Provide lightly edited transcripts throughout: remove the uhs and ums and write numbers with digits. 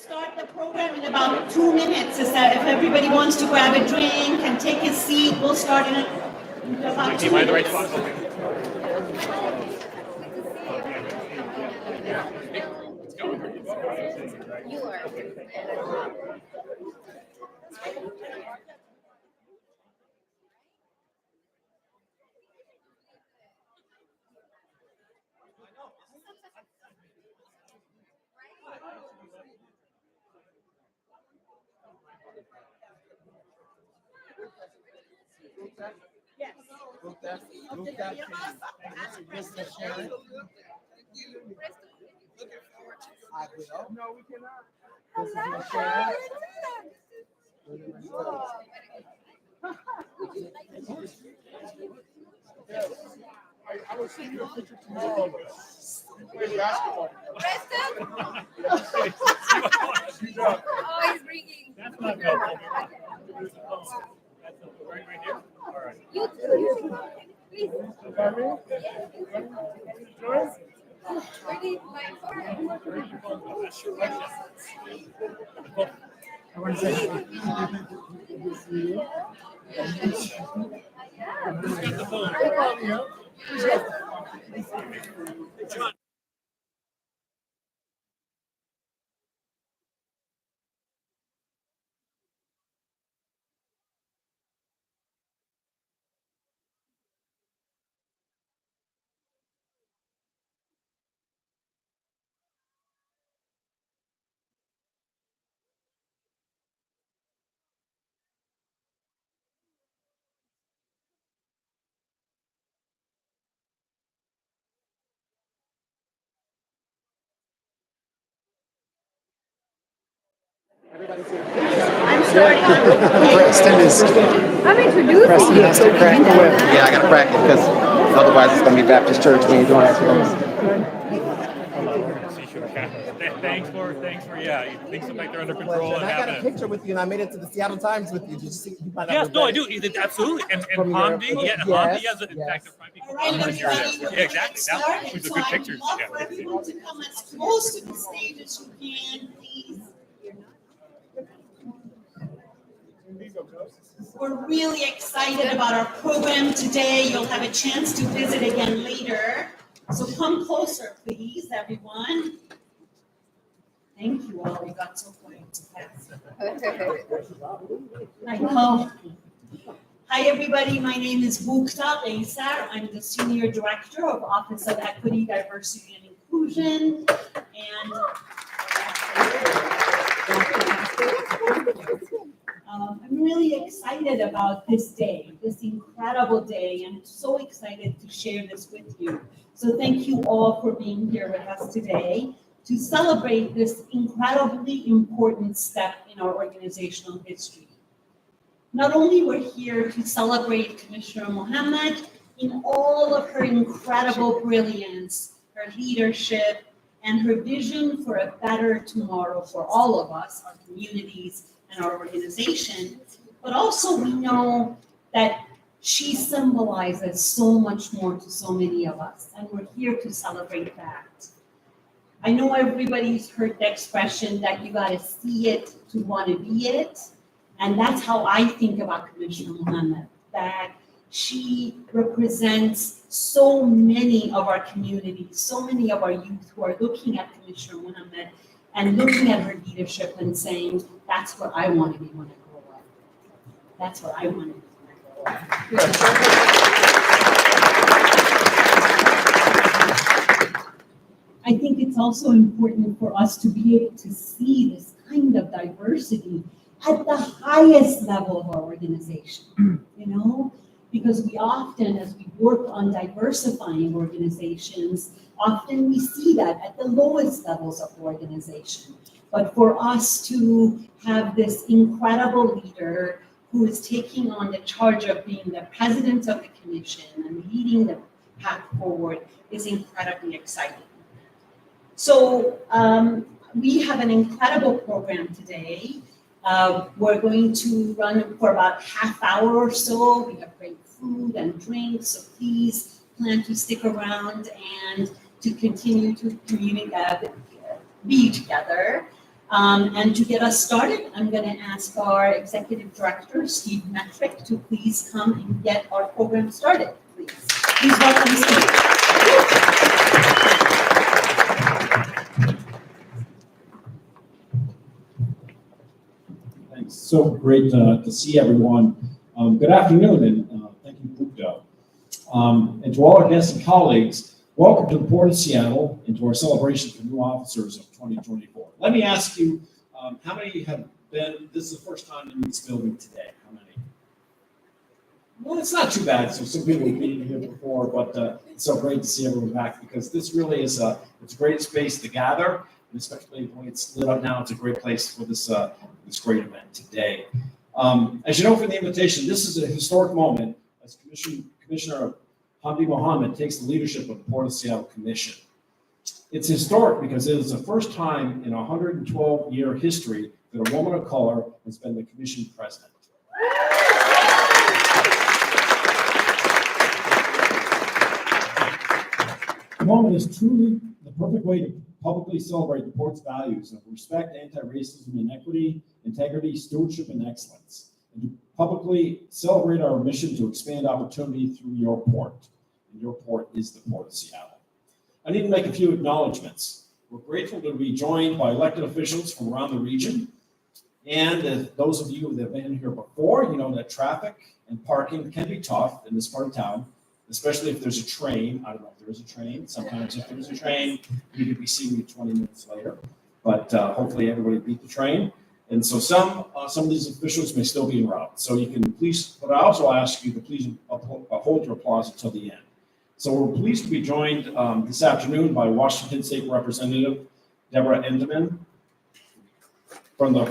start the program in about 2 minutes. Is that if everybody wants to grab a drink and take a seat, we'll start in about 2 minutes. Yes. I will. No, we cannot. This is my Sharon. I will send you a picture tomorrow. We play basketball. Oh, he's bringing. That's not helpful. That's right here. All right. You too. Please. Where did my phone? I want to say good to see you. John. I'm sorry. Preston is I'm introducing Preston you. has to crack the whip. Yeah, I gotta crack it because otherwise it's gonna be Baptist church when you're doing it. Thanks for yeah. Things look like they're under control. And And I got a happening. picture with you, and I made it to the Seattle Times with you. Did you see? You might not Yes, no, I regret do. it. Absolutely. And From Europe. Hamdi, Yes, Hamdi has in yes. fact there might be All right, everybody, yeah, exactly. That was a good pictures. I'd love Yeah. for everyone to come as close to the stage as you can, please. We're really excited about our program today. You'll have a chance to visit again later. So come closer, please, everyone. Thank you all. You got so quiet so fast. I know. Hi, everybody. My name is Bukta Aysar. I'm the Senior Director of Office of Equity, Diversity, and Inclusion. And I'm really excited about this day, this incredible day, and so excited to share this with you. So thank you all for being here with us today to celebrate this incredibly important step in our organizational history. Not only we're here to celebrate Commissioner Mohamed in all of her incredible brilliance, her leadership, and her vision for a better tomorrow for all of us, our communities, and our organization, but also we know that she symbolizes so much more to so many of us, and we're here to celebrate that. I know everybody's heard the expression that you gotta see it to wanna be it, and that's how I think about Commissioner Mohamed, that she represents so many of our communities, so many of our youth who are looking at Commissioner Mohamed and looking at her leadership and saying, that's what I want to be when I grow up. That's what I want to be when I grow up. I think it's also important for us to be able to see this kind of diversity at the highest level of our organization, because we often, as we work on diversifying organizations, often we see that at the lowest levels of the organization. But for us to have this incredible leader who is taking on the charge of being the president of the commission and leading the path forward is incredibly exciting. So we have an incredible program today. We're going to run for about half hour or so. We have great food and drinks, so please plan to stick around and to continue to be together. And to get us started, I'm going to ask our Executive Director, Steve Metrick, to please come and get our program started, please. Please welcome Steve. Thanks. So great to see everyone. Good afternoon, and thank you, Gupta. And to all our guests and colleagues, welcome to the Port of Seattle and to our celebration for new officers of 2024. Let me ask you, how many have been, this is the first time in this building today? How many? Well, it's not too bad. So some people have been here before, but it's so great to see everyone back because this really is it's a great space to gather, and especially when it's lit up now, it's a great place for this great event today. As you know from the invitation, this is a historic moment as Commissioner Hamdi Mohamed takes the leadership of the Port of Seattle Commission. It's historic because it is the first time in a 112-year history that a woman of color has been the commission president. The moment is truly the perfect way to publicly celebrate the Port's values of respect, anti-racism and equity, integrity, stewardship, and excellence, and to publicly celebrate our mission to expand opportunity through your port. And your port is the Port of Seattle. I need to make a few acknowledgments. We're grateful to be joined by elected officials from around the region. And those of you that have been here before, you know that traffic and parking can be tough in this part of town, especially if there's a train. I don't know if there is a train. Sometimes if there's a train, you could be seeing me 20 minutes later. But hopefully everybody beat the train. And so some of these officials may still be en route. So you can please, but I also ask you to please hold your applause until the end. So we're pleased to be joined this afternoon by Washington State Representative Deborah Endeman from the,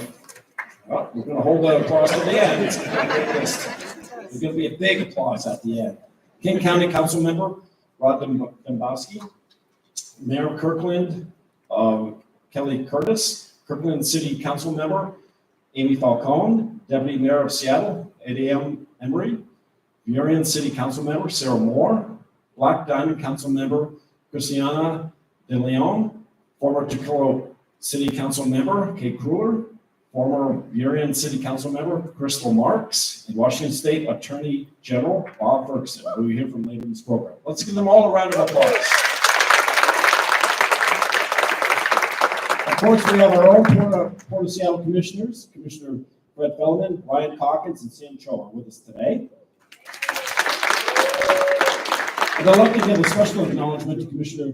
well, we're going to hold that applause to the end. There's going to be a big applause at the end. King County Council Member Rod Dembowski, Mayor of Kirkland, Kelly Curtis, Kirkland City Council Member Amy Falcone, Deputy Mayor of Seattle, Eddie Emery, Burien City Council Member Sarah Moore, Black Diamond Council Member Christiana De Leon, former Tacoma City Council Member Kate Kruger, former Burien City Council Member Crystal Marks, and Washington State Attorney General Bob Ferguson, who we hear from later in this program. Let's give them all a round of applause. Of course, we have our own Port of Seattle commissioners, Commissioner Fred Feldman, Ryan Calkins, and Sam Cho are with us today. And I'd like to give a special acknowledgement to Commissioner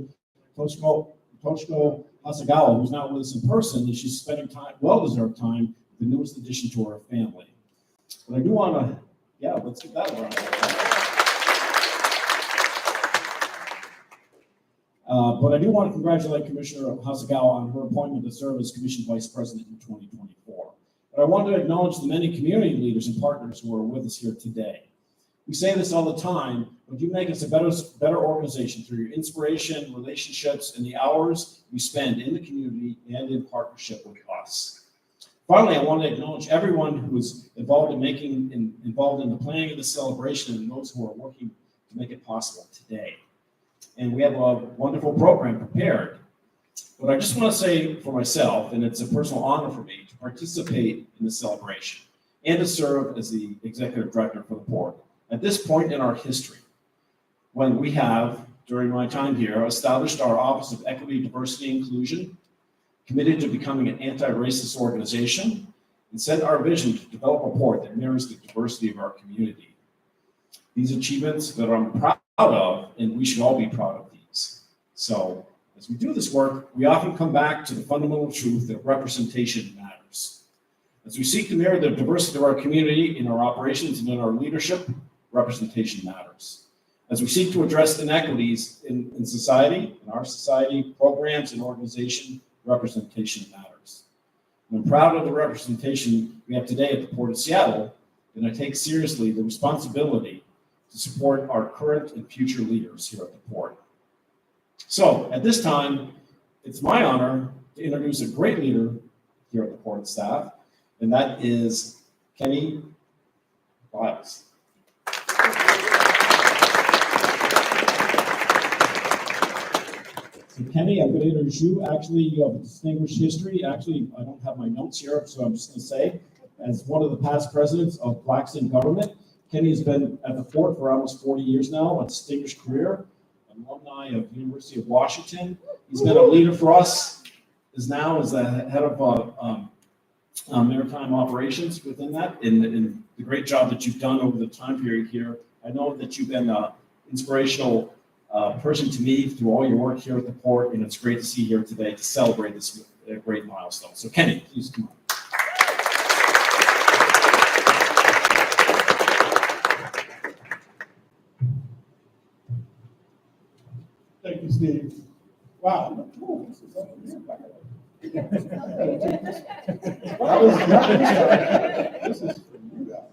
Toshiko Hasagawa, who's not with us in person, and she's spending time, well-deserved time, with the newest addition to our family. But I do want to, yeah, let's give that a round of applause. But I do want to congratulate Commissioner Hasagawa on her appointment to serve as Commission Vice President in 2024. But I want to acknowledge the many community leaders and partners who are with us here today. We say this all the time, but you make us a better organization through your inspiration, relationships, and the hours you spend in the community and in partnership with us. Finally, I want to acknowledge everyone who is involved in the planning of the celebration and those who are working to make it possible today. And we have a wonderful program prepared. But I just want to say for myself, and it's a personal honor for me to participate in the celebration and to serve as the executive director for the port at this point in our history, when we have, during my time here, established our Office of Equity, Diversity, and Inclusion, committed to becoming an anti-racist organization, and set our vision to develop a port that mirrors the diversity of our community. These achievements that I'm proud of, and we should all be proud of these. So, as we do this work, we often come back to the fundamental truth that representation matters. As we seek to mirror the diversity of our community in our operations and in our leadership, representation matters. As we seek to address inequities in society, in our society, programs and organization, representation matters. And I'm proud of the representation we have today at the Port of Seattle, and I take seriously the responsibility to support our current and future leaders here at the Port. So at this time, it's my honor to introduce a great leader here at the Port staff, and that is Kenny Biles. So Kenny, I'm going to introduce you. Actually, you have a distinguished history. Actually, I don't have my notes here, so I'm just going to say, as one of the past presidents of Blacks in Government, Kenny has been at the fort for almost 40 years now, a distinguished career, alumni of University of Washington. He's been a leader for us, is the head of maritime operations within that, and the great job that you've done over the time period here. I know that you've been an inspirational person to me through all your work here at the port, and it's great to see you here today to celebrate this great milestone. So Kenny, please come on. Thank you, Steve. Wow. Look, ooh, this is up here. This is for you guys.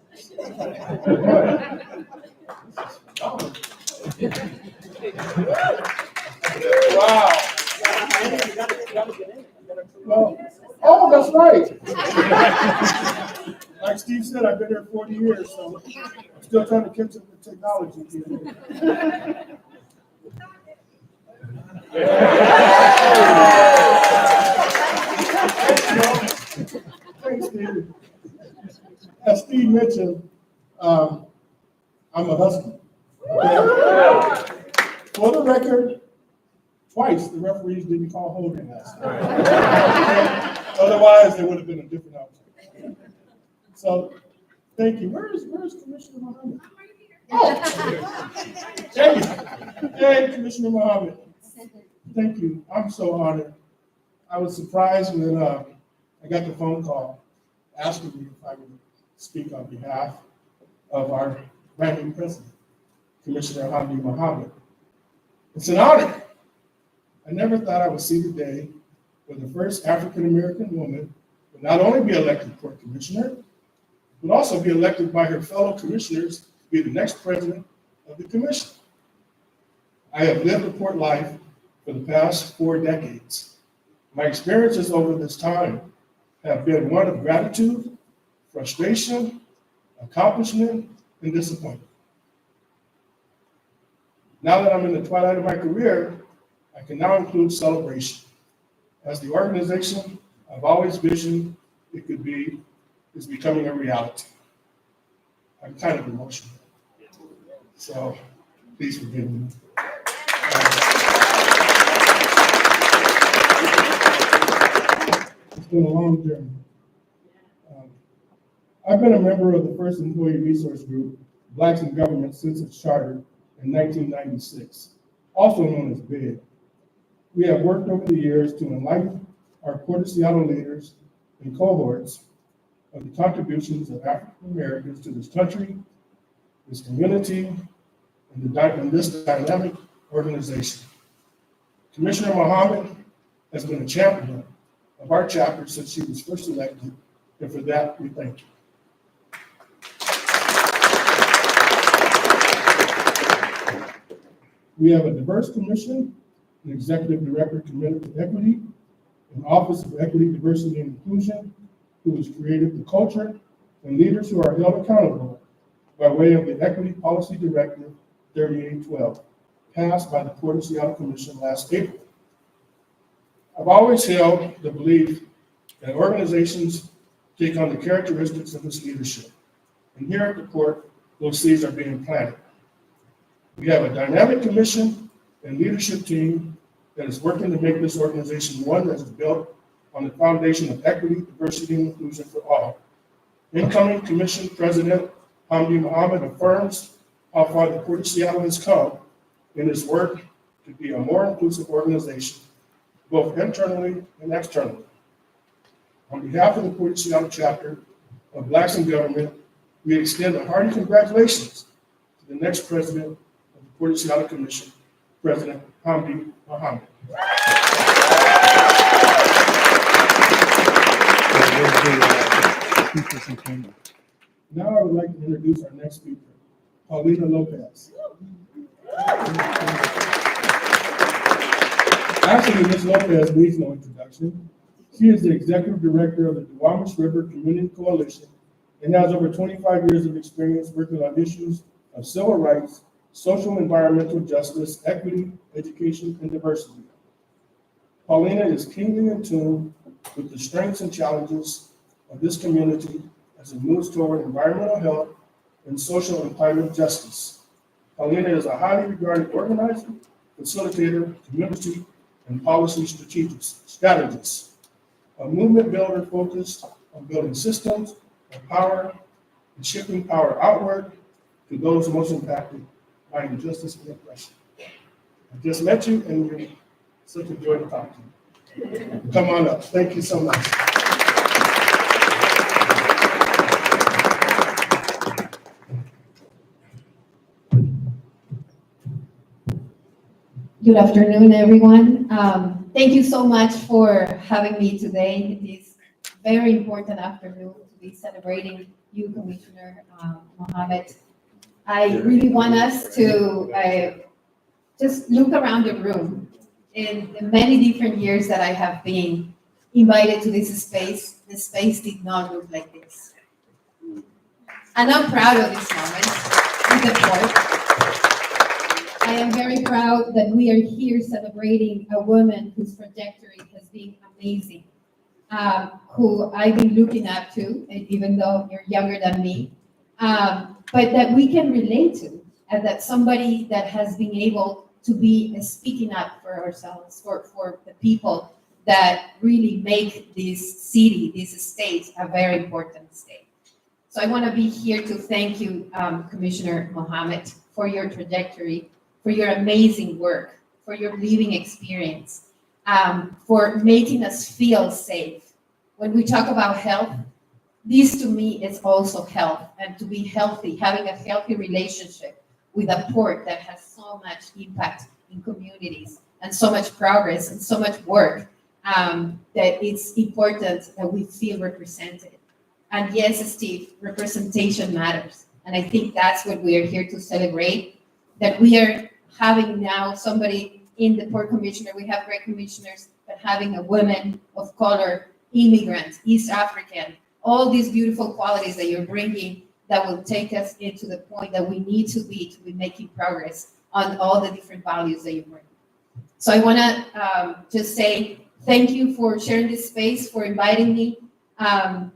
Wow. Well, oh, that's right. Like Steve said, I've been here 40 years, so I'm still trying to catch up with technology. Thanks, Steve. As Steve mentioned, I'm a Husky. For the record, twice the referees didn't call holding last night. Otherwise, there would have been a different outcome. So, thank you. Where is Commissioner Mohamed? Oh, hey, Commissioner Mohamed. Thank you. I'm so honored. I was surprised when I got the phone call asking me if I would speak on behalf of our brand new president, Commissioner Hamdi Mohamed. It's an honor. I never thought I would see the day when the first African-American woman would not only be elected port commissioner, but also be elected by her fellow commissioners to be the next president of the commission. I have lived a port life for the past 4 decades. My experiences over this time have been one of gratitude, frustration, accomplishment, and disappointment. Now that I'm in the twilight of my career, I can now include celebration, as the organization I've always visioned it could be is becoming a reality. I'm kind of emotional, so please forgive me. It's been a long journey. I've been a member of the first employee resource group, Blacks in Government, since its charter in 1996, also known as BIG. We have worked over the years to enlighten our Port of Seattle leaders and cohorts of the contributions of African Americans to this country, this community, and this dynamic organization. Commissioner Mohamed has been a champion of our chapter since she was first elected, and for that, we thank you. We have a diverse commission, an executive director committed to equity, an office of equity, diversity, and inclusion, who has created the culture, and leaders who are held accountable by way of the Equity Policy Directive 3812, passed by the Port of Seattle Commission last April. I've always held the belief that organizations take on the characteristics of its leadership. And here at the Port, those seeds are being planted. We have a dynamic commission and leadership team that is working to make this organization one that is built on the foundation of equity, diversity, and inclusion for all. Incoming Commission President Hamdi Mohamed affirms how far the Port of Seattle has come in its work to be a more inclusive organization, both internally and externally. On behalf of the Port of Seattle chapter of Blacks in Government, we extend a hearty congratulations to the next president of the Port of Seattle Commission, President Hamdi Mohamed. Now I would like to introduce our next speaker, Paulina Lopez. Actually, Ms. Lopez needs no introduction. She is the executive director of the Duwamish River Community Coalition and has over 25 years of experience working on issues of civil rights, social and environmental justice, equity, education, and diversity. Paulina is keenly in tune with the strengths and challenges of this community as it moves toward environmental health and social and climate justice. Paulina is a highly regarded organizer, facilitator, community, and policy strategist, a movement builder focused on building systems of power and shifting power outward to those most impacted by injustice and oppression. I just met you and you're such a joy to talk to you. Come on up. Thank you so much. Good afternoon, everyone. Thank you so much for having me today. This very important afternoon to be celebrating you, Commissioner Mohamed. I really want us to just look around the room. In the many different years that I have been invited to this space, the space did not look like this. And I'm proud of this moment with the board. I am very proud that we are here celebrating a woman whose trajectory has been amazing, who I've been looking up to, even though you're younger than me, but that we can relate to, and that somebody that has been able to be speaking up for ourselves, for the people that really make this city, this state, a very important state. So I want to be here to thank you, Commissioner Mohamed, for your trajectory, for your amazing work, for your living experience, for making us feel safe. When we talk about health, this to me is also health, and to be healthy, having a healthy relationship with a port that has so much impact in communities and so much progress and so much work, that it's important that we feel represented. And yes, Steve, representation matters. And I think that's what we are here to celebrate, that we are having now somebody in the Port Commissioner, we have great commissioners, but having a woman of color, immigrant, East African, all these beautiful qualities that you're bringing that will take us into the point that we need to be making progress on all the different values that you bring. So I want to just say thank you for sharing this space, for inviting me. I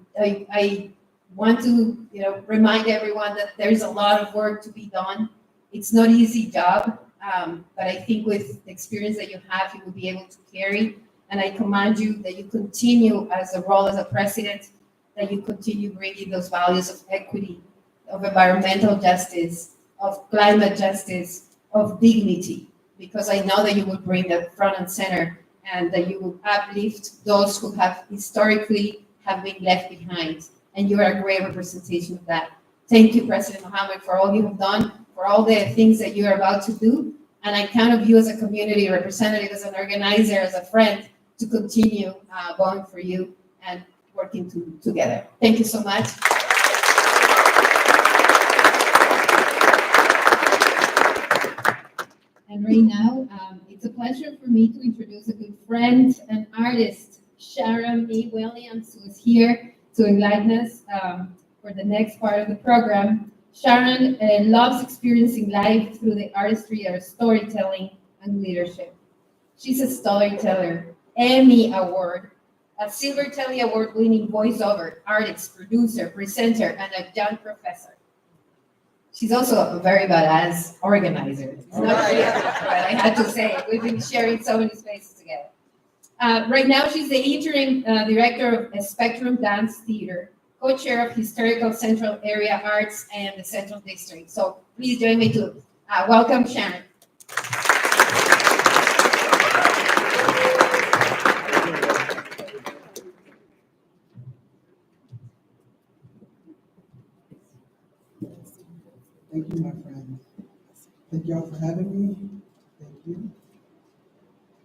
want to remind everyone that there's a lot of work to be done. It's not an easy job, but I think with the experience that you have, you will be able to carry. And I command you that you continue as a role as a president, that you continue bringing those values of equity, of environmental justice, of climate justice, of dignity, because I know that you will bring that front and center, and that you will uplift those who have historically have been left behind. And you are a great representation of that. Thank you, President Mohamed, for all you have done, for all the things that you are about to do. And I count on you as a community representative, as an organizer, as a friend, to continue going for you and working together. Thank you so much. And right now, it's a pleasure for me to introduce a good friend and artist, Sharon A. Williams, who is here to enlighten us for the next part of the program. Sharon loves experiencing life through the artistry of storytelling and leadership. She's a storyteller, Emmy Award, a Silver Telly Award-winning voiceover, artist, producer, presenter, and adjunct professor. She's also a very badass organizer. It's not clear, but I had to say it. We've been sharing so many spaces together. Right now, she's the interim director of Spectrum Dance Theater, co-chair of Historical Central Area Arts and the Central District. So please join me to welcome Sharon. Thank you, my friend. Thank y'all for having me. Thank you.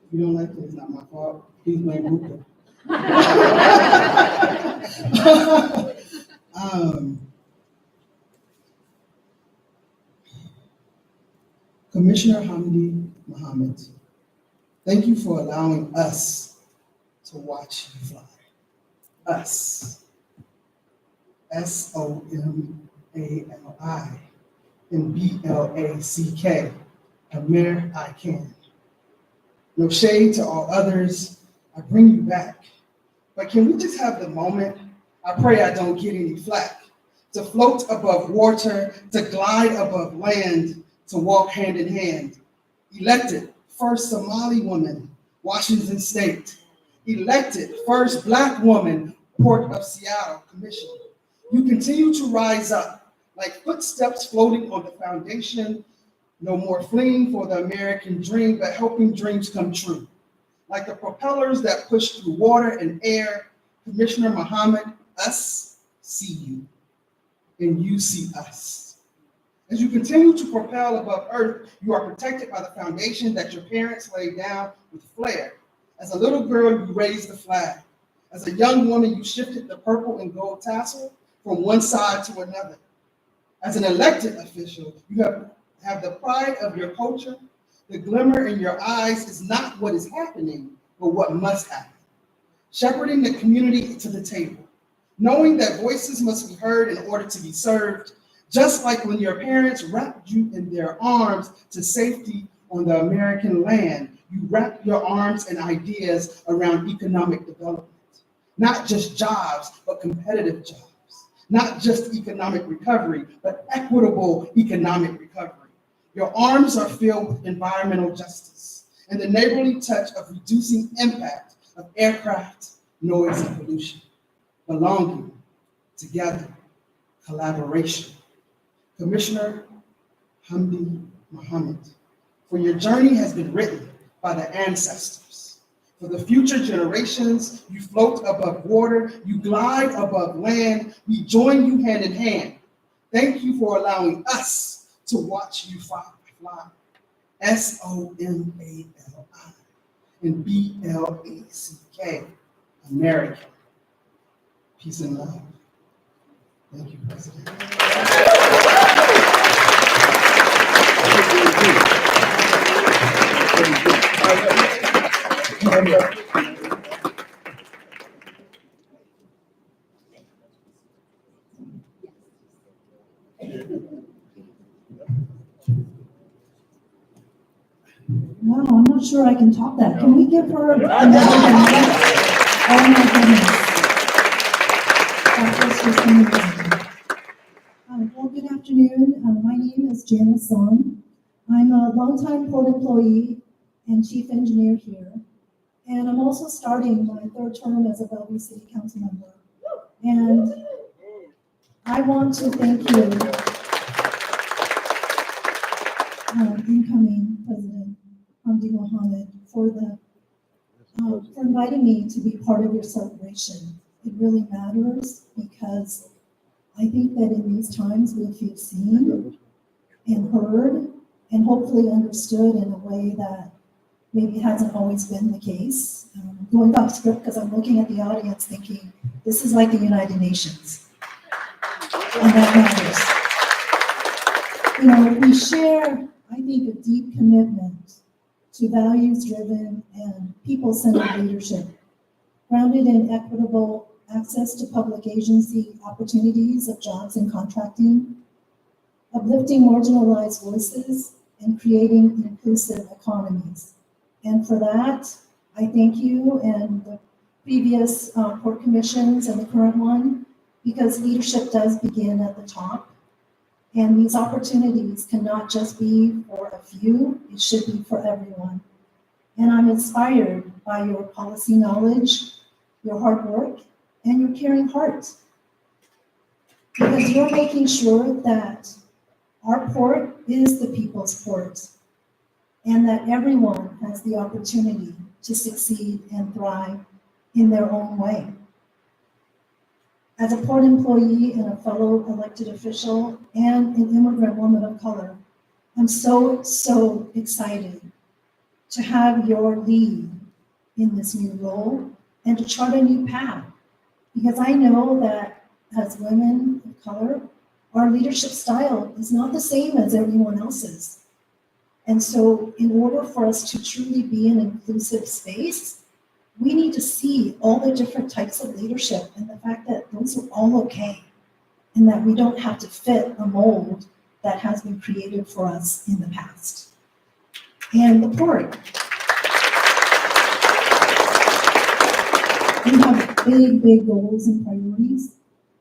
If you don't like it, it's not my fault. Please blame Rupa. Commissioner Hamdi Mohamed, thank you for allowing us to watch you fly. Us. SOMALI and BLACK. Amir, I can. No shade to all others I bring you back. But can we just have the moment? I pray I don't get any flack. To float above water, to glide above land, to walk hand in hand. Elected first Somali woman, Washington State. Elected first Black woman, Port of Seattle Commission. You continue to rise up like footsteps floating on the foundation. No more fleeing for the American dream, but helping dreams come true. Like the propellers that push through water and air, Commissioner Mohamed, us see you, and you see us. As you continue to propel above earth, you are protected by the foundation that your parents laid down with flair. As a little girl, you raised the flag. As a young woman, you shifted the purple and gold tassel from one side to another. As an elected official, you have the pride of your culture. The glimmer in your eyes is not what is happening, but what must happen. Shepherding the community to the table, knowing that voices must be heard in order to be served, just like when your parents wrapped you in their arms to safety on the American land, you wrap your arms and ideas around economic development. Not just jobs, but competitive jobs. Not just economic recovery, but equitable economic recovery. Your arms are filled with environmental justice and the neighborly touch of reducing impact of aircraft, noise, and pollution. Belonging, together, collaboration. Commissioner Hamdi Mohamed, for your journey has been written by the ancestors. For the future generations, you float above water, you glide above land, we join you hand in hand. Thank you for allowing us to watch you fly. SOMALI and BLACK, American. Peace and love. Thank you, President. Wow, I'm not sure I can top that. Can we give her another hand? Oh my goodness. That was just amazing. Well, good afternoon. My name is Janice Song. I'm a longtime port employee and chief engineer here. And I'm also starting my third term as a Bellevue City Council member. And I want to thank you, incoming President Hamdi Mohamed, for inviting me to be part of your celebration. It really matters because I think that in these times we feel seen and heard and hopefully understood in a way that maybe hasn't always been the case. Going off script because I'm looking at the audience thinking, this is like the United Nations. And that matters. You know, we share, I think, a deep commitment to values-driven and people-centered leadership, grounded in equitable access to public agency opportunities of jobs and contracting, uplifting marginalized voices, and creating inclusive economies. And for that, I thank you and the previous port commissions and the current one, because leadership does begin at the top. And these opportunities cannot just be for a few, it should be for everyone. And I'm inspired by your policy knowledge, your hard work, and your caring heart. Because you're making sure that our port is the people's port, and that everyone has the opportunity to succeed and thrive in their own way. As a port employee and a fellow elected official and an immigrant woman of color, I'm so excited to have your lead in this new role and to chart a new path. Because I know that as women of color, our leadership style is not the same as everyone else's. And so in order for us to truly be an inclusive space, we need to see all the different types of leadership and the fact that those are all okay and that we don't have to fit a mold that has been created for us in the past. And the port. We have big, big goals and priorities,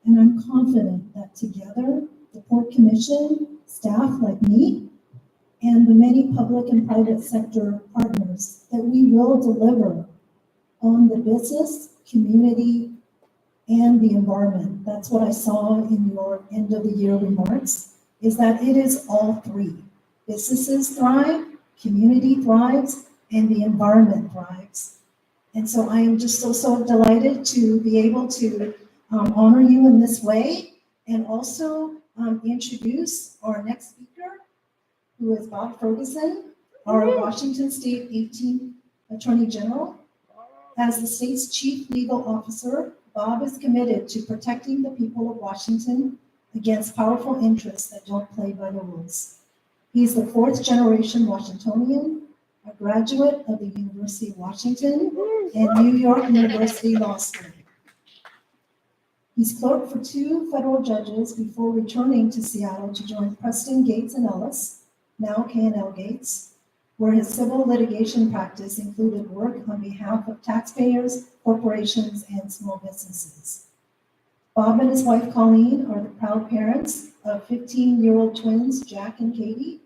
and I'm confident that together, the Port Commission, staff like me, and the many public and private sector partners, that we will deliver on the business, community, and the environment. That's what I saw in your end of the year remarks, is that it is all three. Businesses thrive, community thrives, and the environment thrives. And so I am just so delighted to be able to honor you in this way, and also introduce our next speaker, who is Bob Ferguson, our Washington State 18th Attorney General. As the state's chief legal officer, Bob is committed to protecting the people of Washington against powerful interests that don't play by the rules. He's the fourth generation Washingtonian, a graduate of the University of Washington and New York University Law School. He's clerked for 2 federal judges before returning to Seattle to join Preston Gates and Ellis, now K&L Gates, where his civil litigation practice included work on behalf of taxpayers, corporations, and small businesses. Bob and his wife Colleen are the proud parents of 15-year-old twins, Jack and Katie.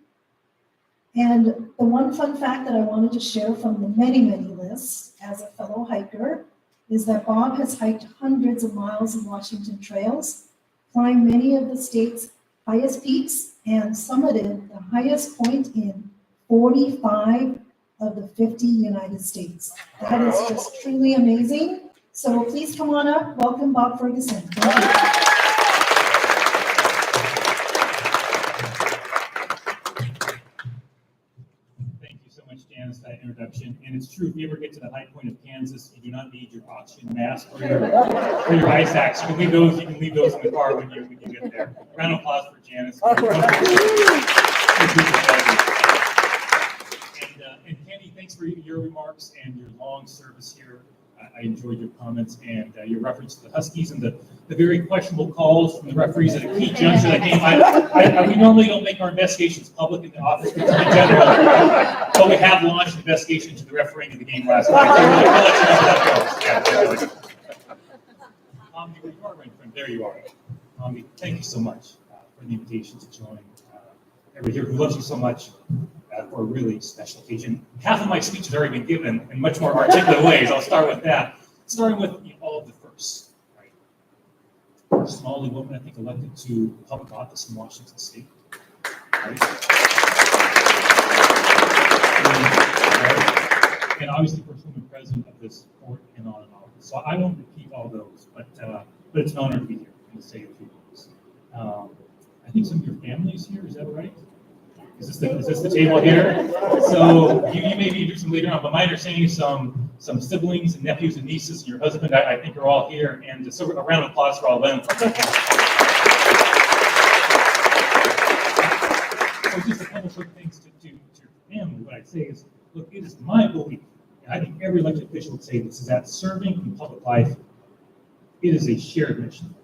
And the one fun fact that I wanted to share from the many, many lists as a fellow hiker is that Bob has hiked hundreds of miles of Washington trails, climbed many of the state's highest peaks, and summited the highest point in 45 of the 50 United States. That is just truly amazing. So please come on up. Welcome, Bob Ferguson. Thank you. Thank you so much, Janice, for that introduction. And it's true, if you ever get to the high point of Kansas, you do not need your oxygen mask or your ice axe. You can leave those in the car when you get there. Round of applause for Janice. And Kenny, thanks for your remarks and your long service here. I enjoyed your comments and your reference to the Huskies and the very questionable calls from the referees at a key juncture that game. We normally don't make our investigations public in the office in general, but we have launched an investigation to the refereeing of the game last night. So we'll let you know how that goes. Yeah, where you are, my friend. There you are. Thank you so much for the invitation to join everybody here who loves you so much. For a really special occasion. Half of my speech has already been given in much more articulate ways. I'll start with that. Starting with all of the firsts. Right? First small woman, I think, elected to public office in Washington State. Right? And obviously, first woman president of this court and on and on. So I won't repeat all those, but it's an honor to be here and to say a few words. I think some of your family is here. Is that right? Is this the table here? So you may be introducing later on, but my understanding is some siblings and nephews and nieces and your husband, I think, are all here. And so a round of applause for all of them. So just a couple quick things to your family. What I'd say is, look, it is my belief, and I think every elected official would say this, is that serving in public life, it is a shared mission,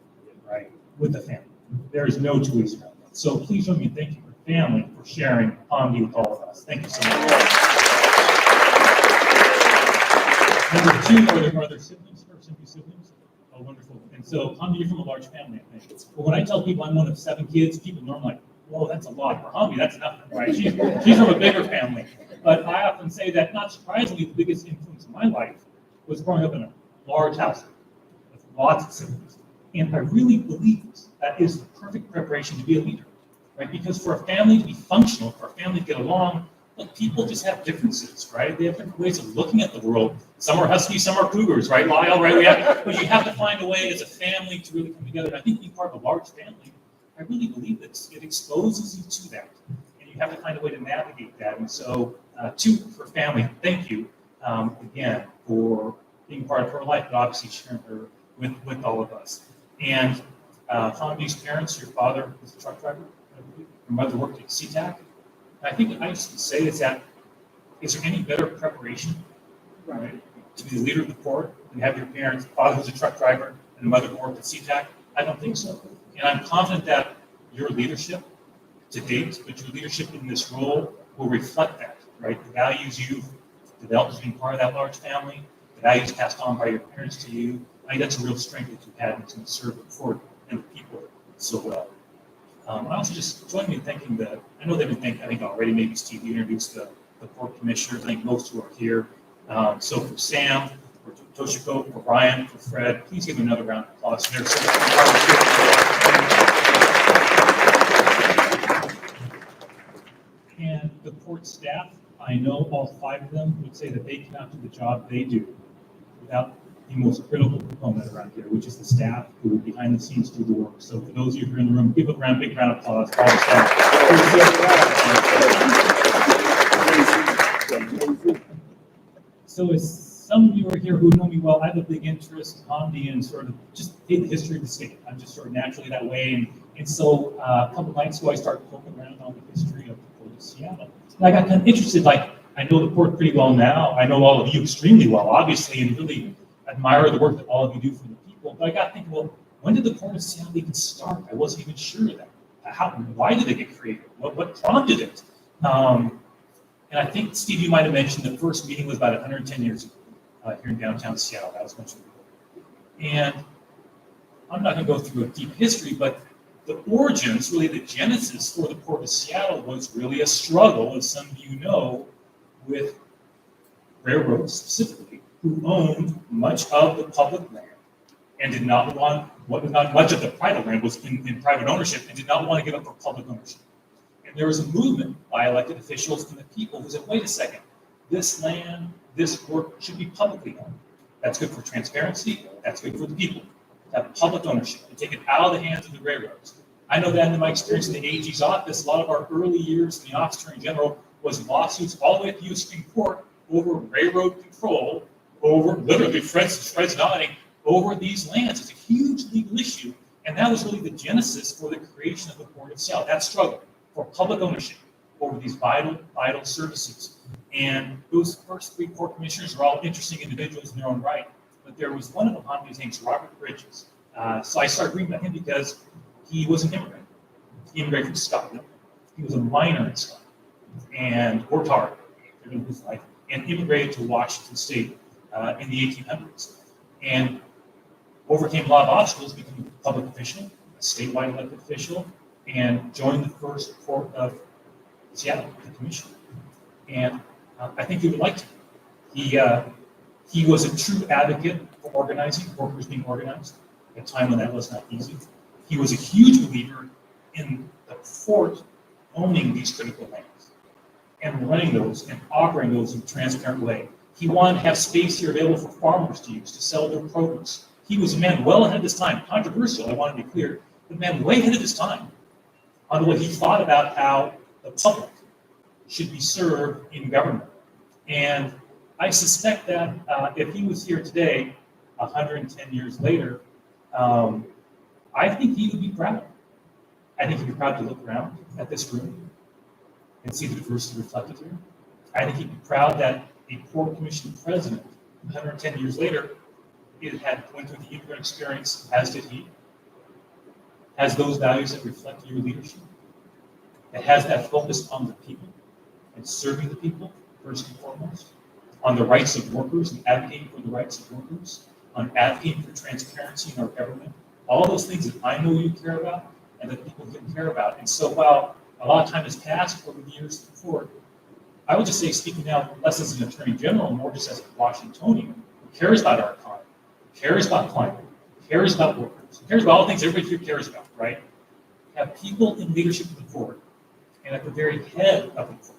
right, with the family. There is no two ways around that. So please join me in thanking your family for sharing Hamdi with all of us. Thank you so much. Number 2, are there siblings or simply siblings? Oh, wonderful. And so, Hamdi, you're from a large family, I think. But when I tell people I'm one of 7 kids, people normally like, whoa, that's a lot. For Hamdi, that's nothing, right? She's from a bigger family. But I often say that, not surprisingly, the biggest influence in my life was growing up in a large house with lots of siblings. And I really believe that is the perfect preparation to be a leader. Right? Because for a family to be functional, for a family to get along, look, people just have differences, right? They have different ways of looking at the world. Some are Huskies, some are Cougars, right? Lyle, right? But you have to find a way as a family to really come together. And I think being part of a large family, I really believe that it exposes you to that. And you have to find a way to navigate that. And so, 2, for family, thank you again for being part of her life, but obviously sharing her with all of us. And Hamdi's parents, your father was a truck driver. Your mother worked at SeaTac. I think I just would say is there any better preparation, right, to be the leader of the port than have your parents, father who's a truck driver and a mother who worked at SeaTac? I don't think so. And I'm confident that your leadership to date, but your leadership in this role will reflect that, right? The values you've developed as being part of that large family, the values passed on by your parents to you. I think that's a real strength that you had and it's going to serve the court and the people so well. I also just join me in thanking I know they've been thanked, I think already, maybe Steve, you introduced the court commissioners. I think most who are here. So for Sam, for Toshiko, for Ryan, for Fred, please give them another round of applause. They're so and the court staff, I know all 5 of them would say that they cannot do the job they do without the most critical component around here, which is the staff who behind the scenes do the work. So for those of you who are in the room, give a big round of applause for all the staff. So as some of you are here who know me well, I have a big interest, Hamdi, in sort of just the history of the state. I'm just sort of naturally that way. And so a couple nights ago, I started poking around on the history of the Port of Seattle. And I got kind of interested, like, I know the port pretty well now. I know all of you extremely well, obviously, and really admire the work that all of you do for the people. But I got thinking, well, when did the Port of Seattle even start? I wasn't even sure of that. Why did it get created? What prompted it? And I think, Steve, you might have mentioned the first meeting was about 110 years ago here in downtown Seattle. That was mentioned before. And I'm not going to go through a deep history, but the origins, really the genesis for the Port of Seattle was really a struggle, as some of you know, with railroads specifically, who owned much of the public land and did not want, much of the private land was in private ownership and did not want to give up for public ownership. And there was a movement by elected officials and the people who said, wait a second, this land, this work should be publicly owned. That's good for transparency, that's good for the people. To have public ownership and take it out of the hands of the railroads. I know that in my experience in the AG's office, a lot of our early years in the office attorney general was lawsuits all the way to the U.S. Supreme Court over railroad control, over literally Fred's nodding, over these lands. It's a huge legal issue, and that was really the genesis for the creation of the Port of Seattle, that struggle for public ownership over these vital services. And those first 3 port commissioners are all interesting individuals in their own right, but there was one of them, his name's Robert Bridges. So I started reading about him because he was an immigrant. He immigrated from Scotland. He was a miner in Scotland and worked hard in his life and immigrated to Washington State in the 1800s and overcame a lot of obstacles, became a public official, a statewide elected official, and joined the first port of Seattle, the commission. And I think he would like to. He was a true advocate for organizing, workers being organized, at a time when that was not easy. He was a huge believer in the port owning these critical lands and running those and operating those in a transparent way. He wanted to have space here available for farmers to use, to sell their produce. He was a man well ahead of his time, controversial, I want to be clear, but a man way ahead of his time on what he thought about how the public should be served in government. And I suspect that if he was here today, 110 years later, I think he would be proud. I think he'd be proud to look around at this room and see the diversity reflected here. I think he'd be proud that a Port Commission president, 110 years later, went through the immigrant experience, as did he, has those values that reflect your leadership. It has that focus on the people and serving the people, first and foremost, on the rights of workers and advocating for the rights of workers, on advocating for transparency in our government, all those things that I know you care about and that people can care about. And so while a lot of time has passed over the years before, I would just say, speaking now less as an attorney general, more just as a Washingtonian who cares about our economy, who cares about climate, who cares about workers, who cares about all the things everybody here cares about, right? Have people in leadership of the court and at the very head of the court,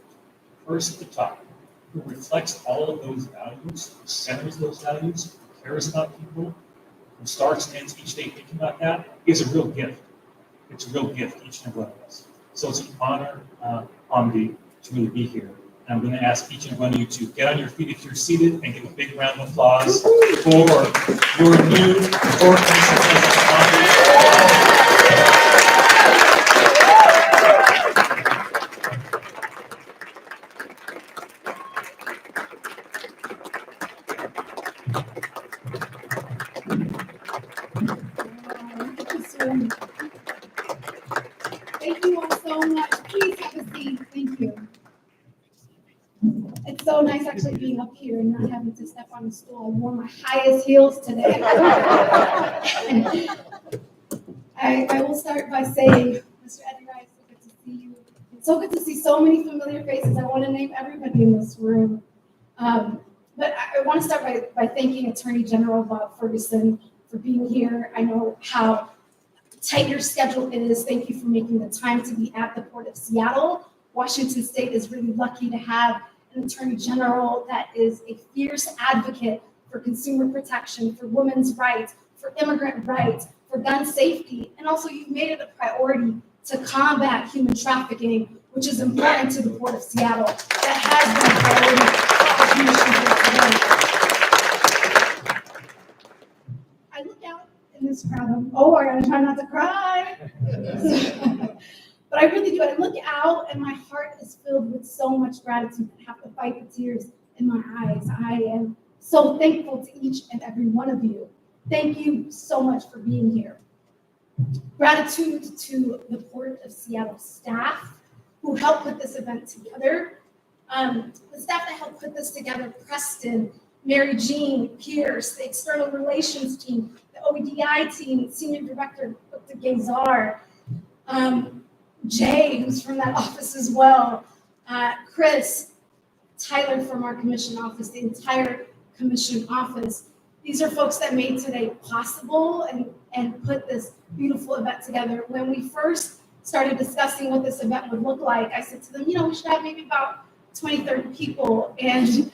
first at the top, who reflects all of those values, who centers those values, who cares about people, who starts and ends each day thinking about that, is a real gift. It's a real gift, each and every one of us. So it's an honor, Hamdi, to really be here. And I'm going to ask each and every one of you to get on your feet if you're seated and give a big round of applause for your new Port Commission President, Hamdi. Thank you all so much. Please have a seat. Thank you. It's so so nice actually being up here and not having to step on the stool. I wore my highest heels today. I will start by saying, Mr. Edgar, it's so good to see you. It's so good to see so many familiar faces. I want to name everybody in this room. But I want to start by thanking Attorney General Bob Ferguson for being here. I know how tight your schedule is. Thank you for making the time to be at the Port of Seattle. Washington State is really lucky to have an Attorney General that is a fierce advocate for consumer protection, for women's rights, for immigrant rights, for gun safety, and also you've made it a priority to combat human trafficking, which is important to the Port of Seattle. That has been a priority for the commission. I look out in this crowd, I gotta try not to cry. But I really do, I look out and my heart is filled with so much gratitude. I have to fight the tears in my eyes. I am so thankful to each and every one of you. Thank you so much for being here. Gratitude to the Port of Seattle staff who helped put this event together. The staff that helped put this together, Preston, Mary Jean, Pierce, the external relations team, the OEDI team, Senior Director Dr. Gazar, Jay, who's from that office as well, Chris, Tyler from our commission office, the entire commission office. These are folks that made today possible and put this beautiful event together. When we first started discussing what this event would look like, I said to them, we should have maybe about 20, 30 people. And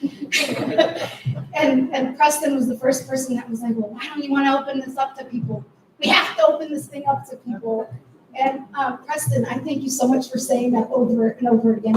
Preston was the first person that was like, well, why don't you want to open this up to people? We have to open this thing up to people. And Preston, I thank you so much for saying that over and over again.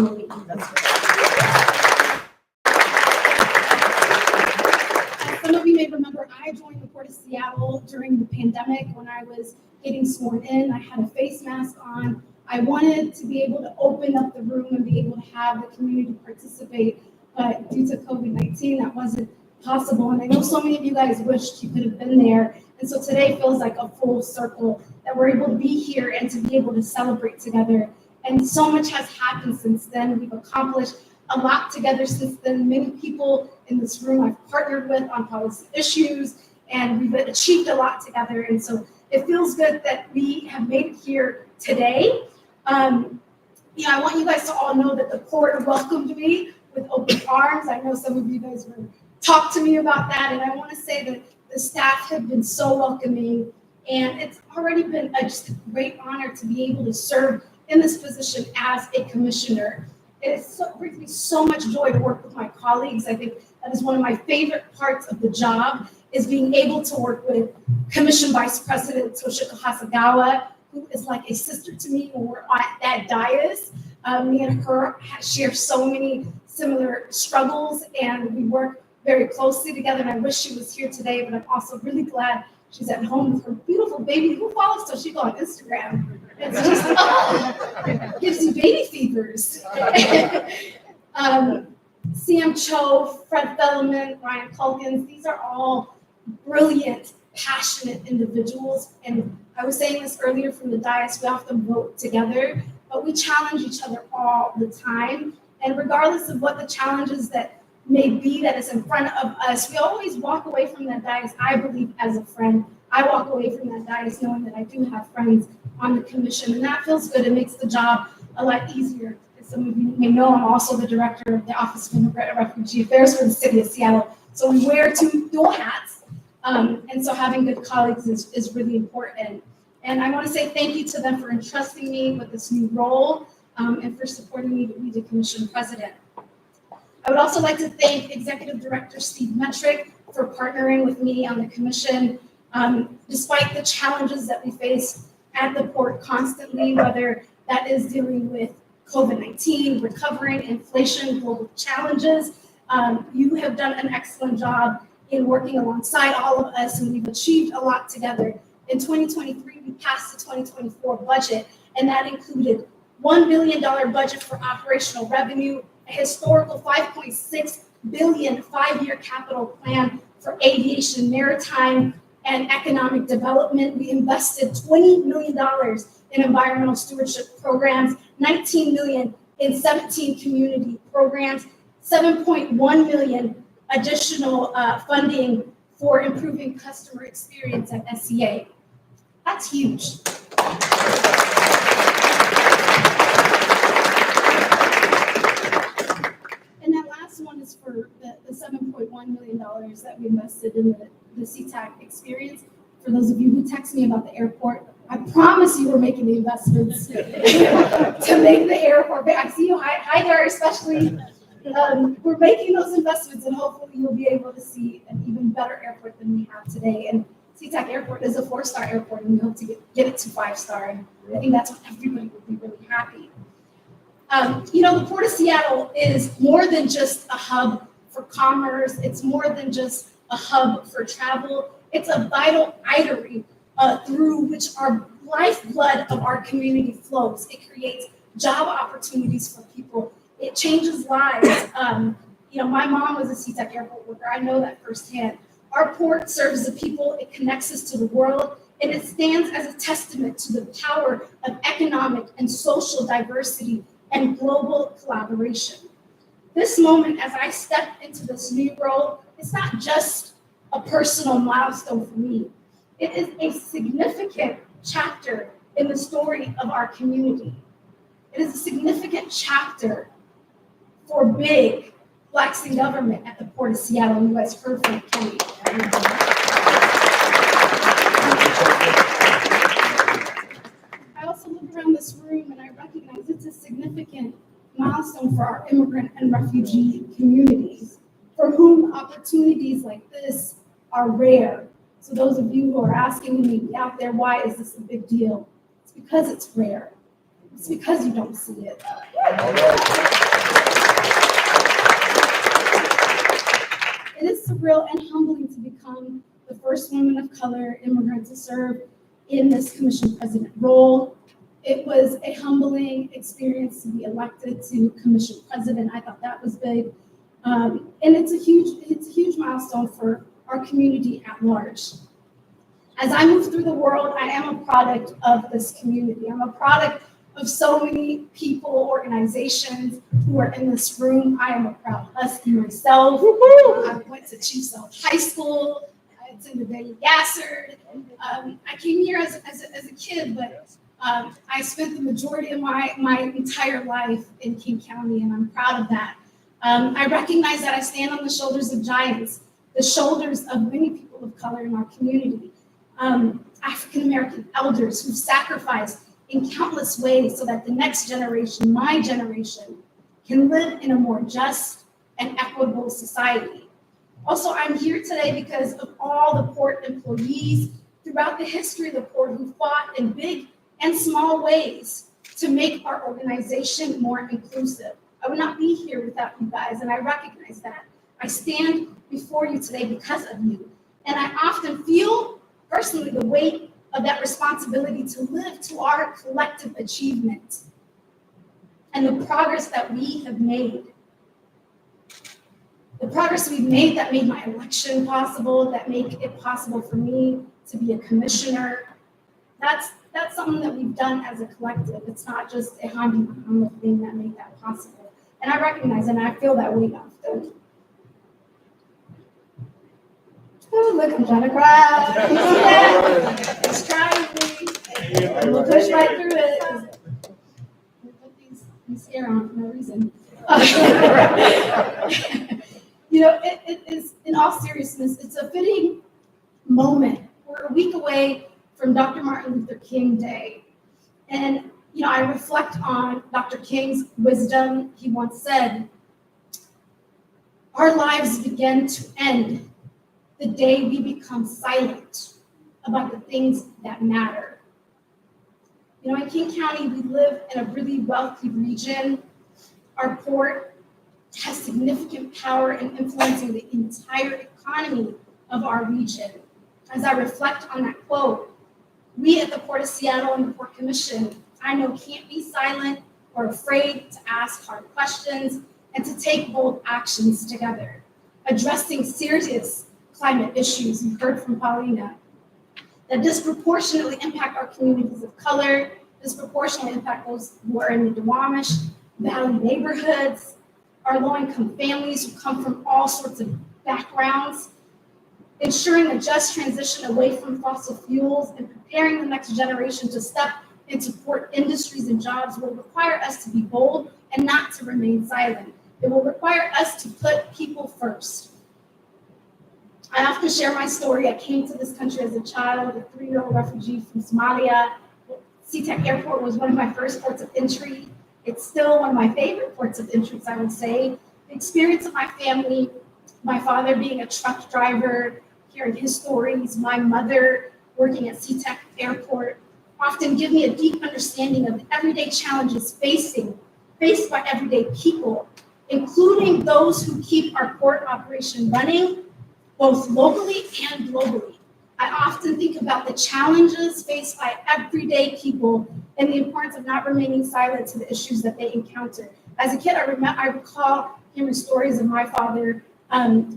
Some of you may remember I joined the Port of Seattle during the pandemic when I was getting sworn in. I had a face mask on. I wanted to be able to open up the room and be able to have the community participate, but due to COVID-19, that wasn't possible. And I know so many of you guys wished you could have been there. And so today feels like a full circle that we're able to be here and to be able to celebrate together. And so much has happened since then. We've accomplished a lot together since then. Many people in this room I've partnered with on policy issues, and we've achieved a lot together. And so it feels good that we have made it here today. I want you guys to all know that the port welcomed me with open arms. I know some of you guys will talk to me about that, and I want to say that the staff have been so welcoming, and it's already been just a great honor to be able to serve in this position as a commissioner. It brings me so much joy to work with my colleagues. I think that is one of my favorite parts of the job, is being able to work with Commission Vice President Toshiko Hasagawa, who is like a sister to me when we're at that dais. Me and her share so many similar struggles, and we work very closely together, and I wish she was here today, but I'm also really glad she's at home with her beautiful baby who follows Toshiko on Instagram. It's just, gives you baby fevers. CM Cho, Fred Fellman, Ryan Culkins, these are all brilliant, passionate individuals. And I was saying this earlier from the dais, we often vote together, but we challenge each other all the time. And regardless of what the challenges that may be that is in front of us, we always walk away from that dais, I believe, as a friend. I walk away from that dais knowing that I do have friends on the commission, and that feels good. It makes the job a lot easier. As some of you may know, I'm also the director of the Office of Immigrant and Refugee Affairs for the City of Seattle. So we wear two dual hats, and so having good colleagues is really important. And I want to say thank you to them for entrusting me with this new role, and for supporting me to be the commission president. I would also like to thank Executive Director Steve Metrick for partnering with me on the commission. Despite the challenges that we face at the port constantly, whether that is dealing with COVID-19, recovering, inflation, global challenges, you have done an excellent job in working alongside all of us, and we've achieved a lot together. In 2023, we passed the 2024 budget, and that included $1 billion budget for operational revenue, a historical $5.6 billion 5-year capital plan for aviation, maritime, and economic development. We invested $20 million in environmental stewardship programs, $19 million in 17 community programs, 7.1 million additional funding for improving customer experience at SCA. That's huge. And that last one is for the $7.1 million that we invested in the CTAC experience. For those of you who text me about the airport, I promise you we're making the investments to make the airport. I see you, hi there, especially. We're making those investments, and hopefully you'll be able to see an even better airport than we have today. And SeaTac Airport is a 4-star airport, and we hope to get it to 5-star. And I think that's what everybody would be really happy. The Port of Seattle is more than just a hub for commerce. It's more than just a hub for travel. It's a vital artery through which our lifeblood of our community flows. It creates job opportunities for people. It changes lives. My mom was a SeaTac airport worker. I know that firsthand. Our port serves the people. It connects us to the world, and it stands as a testament to the power of economic and social diversity and global collaboration. This moment, as I step into this new role, it's not just a personal milestone for me. It is a significant chapter in the story of our community. It is a significant chapter for big Blacks in government at the Port of Seattle. You guys heard from Kenny. I also look around this room and I recognize it's a significant milestone for our immigrant and refugee communities, for whom opportunities like this are rare. So those of you who are asking me out there, why is this a big deal? It's because it's rare. It's because you don't see it. It is surreal and humbling to become the first woman of color immigrant to serve in this commission president role. It was a humbling experience to be elected to commission president. I thought that was big. And it's a huge milestone for our community at large. As I move through the world, I am a product of this community. I'm a product of so many people, organizations who are in this room. I am a proud Husky myself. I went to Chief Sealth High School. I attended Bailey Gassard. I came here as a kid, but I spent the majority of my entire life in King County, and I'm proud of that. I recognize that I stand on the shoulders of giants, the shoulders of many people of color in our community, African-American elders who've sacrificed in countless ways so that the next generation, my generation, can live in a more just and equitable society. Also, I'm here today because of all the port employees throughout the history of the port who fought in big and small ways to make our organization more inclusive. I would not be here without you guys, and I recognize that. I stand before you today because of you, and I often feel personally the weight of that responsibility to live to our collective achievement and the progress that we have made. The progress we've made that made my election possible, that make it possible for me to be a commissioner. That's something that we've done as a collective. It's not just a Hamdi Mohamed thing that made that possible. And I recognize and I feel that weight often. Oh, look, I'm trying to cry. It's trying me. We'll push right through it. We'll put these hair on for no reason. It is, in all seriousness, it's a fitting moment. We're a week away from Dr. Martin Luther King Day. And, I reflect on Dr. King's wisdom. He once said, our lives begin to end the day we become silent about the things that matter. In King County, we live in a really wealthy region. Our port has significant power in influencing the entire economy of our region. As I reflect on that quote, we at the Port of Seattle and the Port Commission, I know, can't be silent or afraid to ask hard questions and to take bold actions together, addressing serious climate issues, you heard from Paulina, that disproportionately impact our communities of color, disproportionately impact those who are in the Duwamish Valley neighborhoods, our low-income families who come from all sorts of backgrounds, ensuring a just transition away from fossil fuels, and preparing the next generation to step and support industries and jobs will require us to be bold and not to remain silent. It will require us to put people first. I often share my story. I came to this country as a child, a 3-year-old refugee from Somalia. SeaTac Airport was one of my first ports of entry. It's still one of my favorite ports of entry, I would say. The experience of my family, my father being a truck driver, hearing his stories, my mother working at SeaTac Airport, often give me a deep understanding of the everyday challenges faced by everyday people, including those who keep our port operation running, both locally and globally. I often think about the challenges faced by everyday people and the importance of not remaining silent to the issues that they encounter. As a kid, I recall hearing stories of my father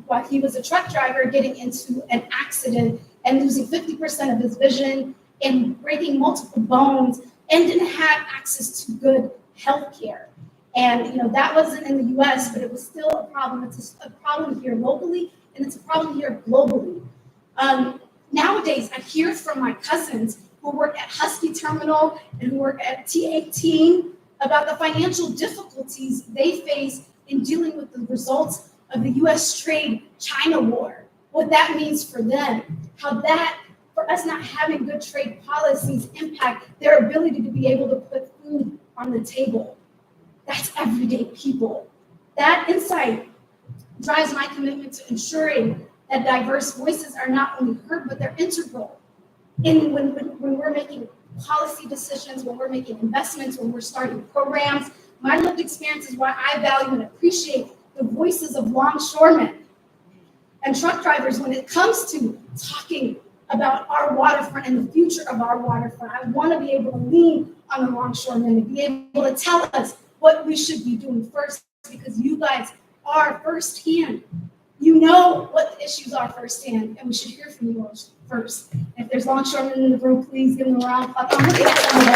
while he was a truck driver getting into an accident and losing 50% of his vision and breaking multiple bones and didn't have access to good health care. And that wasn't in the US, but it was still a problem. It's a problem here locally, and it's a problem here globally. Nowadays, I hear from my cousins who work at Husky Terminal and who work at T18 about the financial difficulties they face in dealing with the results of the US trade-China war, what that means for them, how that, for us not having good trade policies, impact their ability to be able to put food on the table. That's everyday people. That insight drives my commitment to ensuring that diverse voices are not only heard, but they're integral in when we're making policy decisions, when we're making investments, when we're starting programs. My lived experience is why I value and appreciate the voices of longshoremen and truck drivers when it comes to talking about our waterfront and the future of our waterfront. I want to be able to lean on the longshoremen and be able to tell us what we should be doing first, because you guys are firsthand. You know what the issues are firsthand, and we should hear from you first. If there's longshoremen in the room, please give them a round of applause. I'm looking at some of them.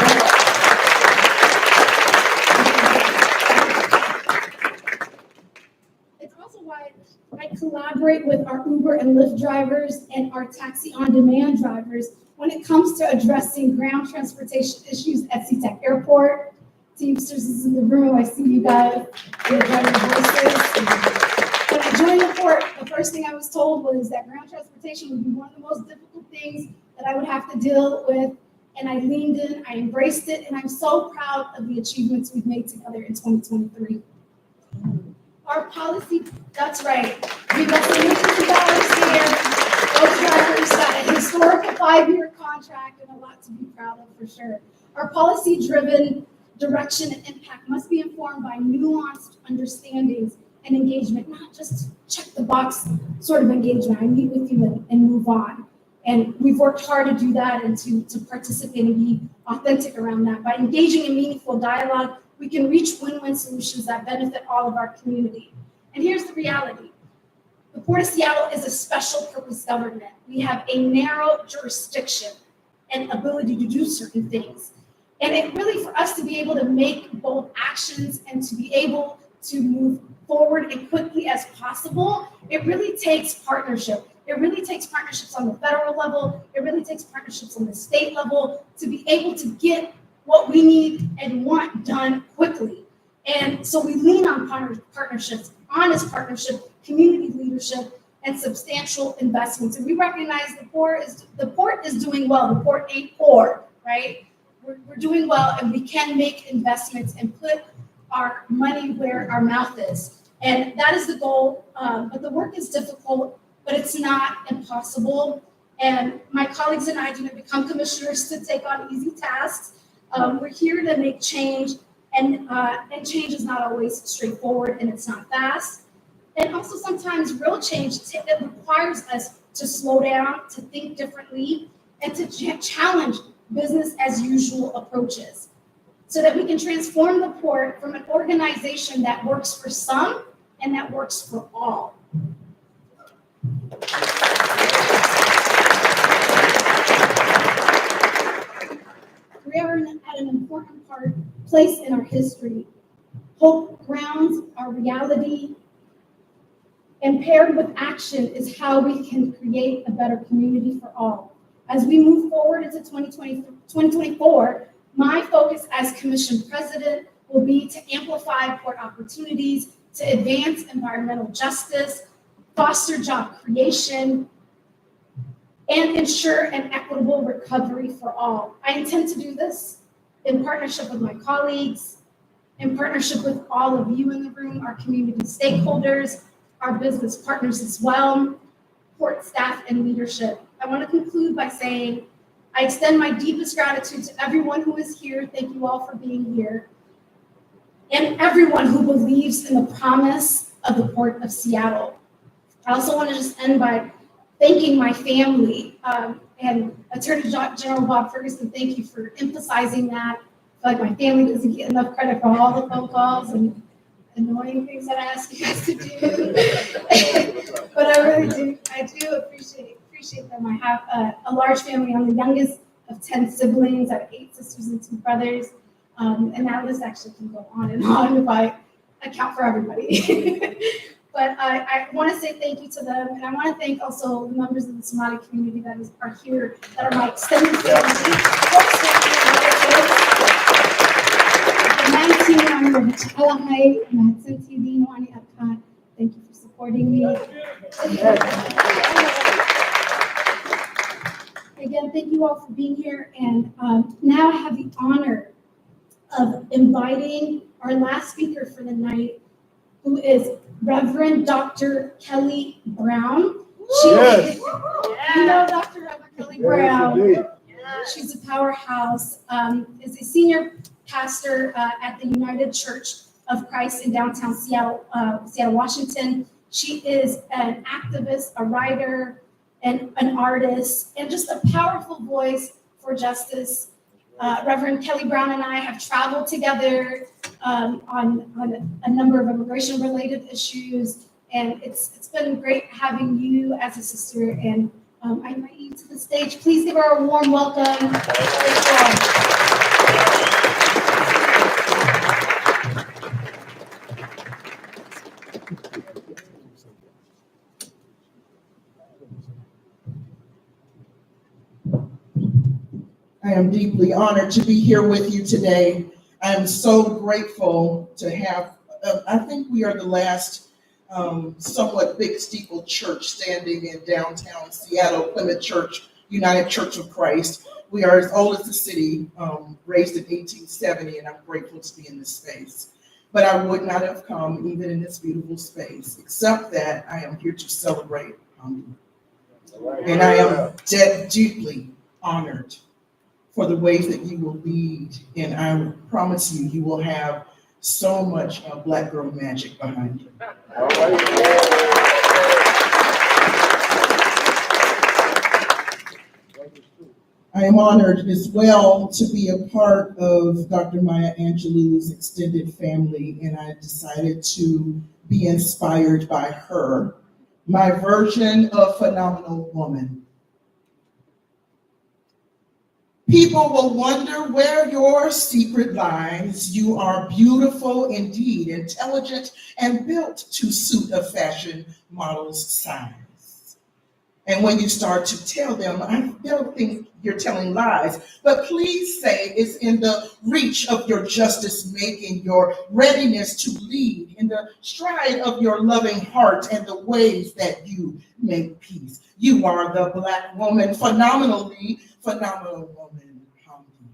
It's also why I collaborate with our Uber and Lyft drivers and our taxi on-demand drivers when it comes to addressing ground transportation issues at SeaTac Airport. Teamsters is in the room. I see you guys. You're driving voices. When I joined the port, the first thing I was told was that ground transportation would be one of the most difficult things that I would have to deal with. And I leaned in, I embraced it, and I'm so proud of the achievements we've made together in 2023. Our policy, that's right. We got some millions of dollars here. Those drivers got a historical 5-year contract and a lot to be proud of for sure. Our policy-driven direction and impact must be informed by nuanced understandings and engagement, not just check the box sort of engagement. I meet with you and move on. And we've worked hard to do that and to participate and be authentic around that. By engaging in meaningful dialogue, we can reach win-win solutions that benefit all of our community. And here's the reality. The Port of Seattle is a special purpose government. We have a narrow jurisdiction and ability to do certain things. And it really, for us to be able to make bold actions and to be able to move forward as quickly as possible, it really takes partnership. It really takes partnerships on the federal level. It really takes partnerships on the state level to be able to get what we need and want done quickly. And so we lean on partnerships, honest partnership, community leadership, and substantial investments. And we recognize the port is doing well. The port ain't poor, right? We're doing well, and we can make investments and put our money where our mouth is. And that is the goal. But the work is difficult, but it's not impossible. And my colleagues and I didn't become commissioners to take on easy tasks. We're here to make change, and change is not always straightforward, and it's not fast. And also sometimes real change that requires us to slow down, to think differently, and to challenge business as usual approaches, so that we can transform the port from an organization that works for some and that works for all. We are at an important place in our history. Hope grounds our reality, and paired with action is how we can create a better community for all. As we move forward into 2024, my focus as Commission President will be to amplify port opportunities, to advance environmental justice, foster job creation, and ensure an equitable recovery for all. I intend to do this in partnership with my colleagues, in partnership with all of you in the room, our community stakeholders, our business partners as well, port staff and leadership. I want to conclude by saying I extend my deepest gratitude to everyone who is here. Thank you all for being here. And everyone who believes in the promise of the Port of Seattle. I also want to just end by thanking my family and Attorney General Bob Ferguson. Thank you for emphasizing that. I feel like my family doesn't get enough credit for all the phone calls and annoying things that I ask you guys to do. But I really do. I do appreciate them. I have a large family. I'm the youngest of 10 siblings. I have 8 sisters and 2 brothers. And that list actually can go on and on if I account for everybody. But I want to say thank you to them. And I want to thank also the members of the Somali community that are here, that are my extended family. Thank you for supporting me. Again, thank you all for being here. And now I have the honor of inviting our last speaker for the night, who is Reverend Dr. Kelly Brown. You know Dr. Reverend Kelly Brown. She's a powerhouse, is a senior pastor at the United Church of Christ in downtown Seattle, Washington. She is an activist, a writer, and an artist, and just a powerful voice for justice. Reverend Kelly Brown and I have traveled together on a number of immigration-related issues, and it's been great having you as a sister. And I invite you to the stage. Please give her a warm welcome. I am deeply honored to be here with you today. I am so grateful to have, I think we are the last somewhat big steeple church standing in downtown Seattle, Plymouth Church, United Church of Christ. We are as old as the city, raised in 1870, and I'm grateful to be in this space. But I would not have come even in this beautiful space, except that I am here to celebrate. And I am deeply honored for the ways that you will lead. And I promise you, you will have so much Black girl magic behind you. I am honored as well to be a part of Dr. Maya Angelou's extended family, and I decided to be inspired by her, my version of phenomenal woman. People will wonder where your secret lies. You are beautiful indeed, intelligent, and built to suit a fashion model's size. And when you start to tell them, I don't think you're telling lies, but please say it's in the reach of your justice making, your readiness to lead, in the stride of your loving heart and the ways that you make peace. You are the Black woman, phenomenally phenomenal woman, Hamdi.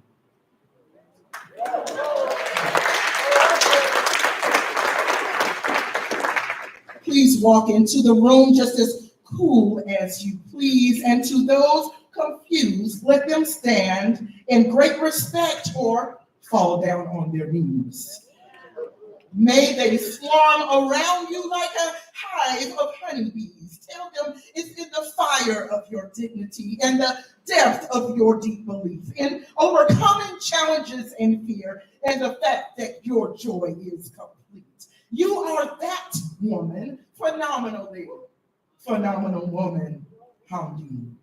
Please walk into the room just as cool as you please, and to those confused, let them stand in great respect or fall down on their knees. May they swarm around you like a hive of honeybees. Tell them it's in the fire of your dignity and the depth of your deep belief in overcoming challenges and fear, and the fact that your joy is complete. You are that woman, phenomenally phenomenal woman, Hamdi.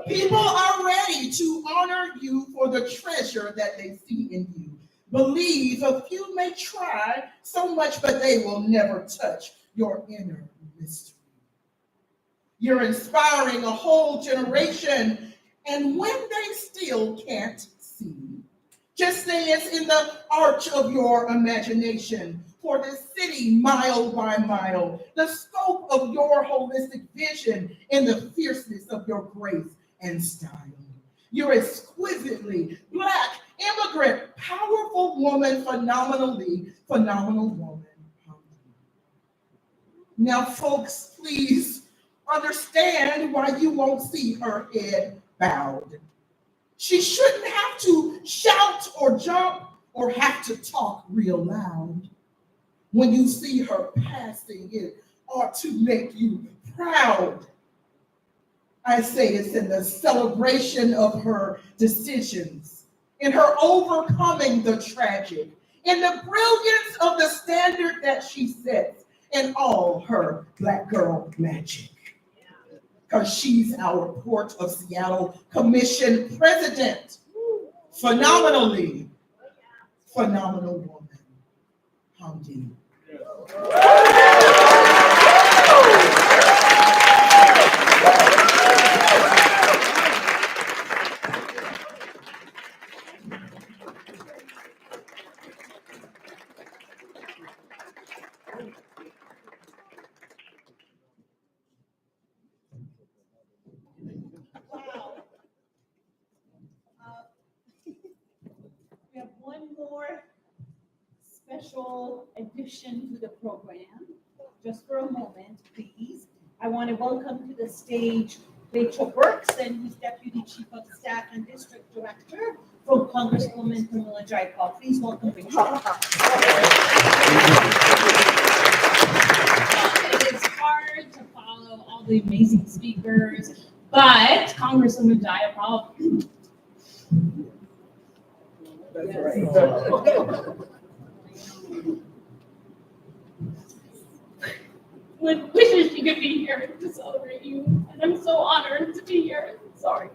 People are ready to honor you for the treasure that they see in you. Believe a few may try so much, but they will never touch your inner mystery. You're inspiring a whole generation, and when they still can't see, just dance in the arch of your imagination for the city mile by mile, the scope of your holistic vision and the fierceness of your grace and style. You're exquisitely Black, immigrant, powerful woman, phenomenally phenomenal woman. Now, folks, please understand why you won't see her head bowed. She shouldn't have to shout or jump or have to talk real loud. When you see her passing, it ought to make you proud. I say it's in the celebration of her decisions, in her overcoming the tragic, in the brilliance of the standard that she sets, in all her Black girl magic. Because she's our Port of Seattle Commission president. Phenomenally phenomenal woman, Hamdi. We have one more special addition to the program. Just for a moment, please. I want to welcome to the stage Rachel Burkson, who's Deputy Chief of Staff and District Director from Congresswoman Camilla Jaikov. Please welcome Rachel. It is hard to follow all the amazing speakers, but Congresswoman Jaikov. Wishes she could be here to celebrate you, and I'm so honored to be here. Sorry.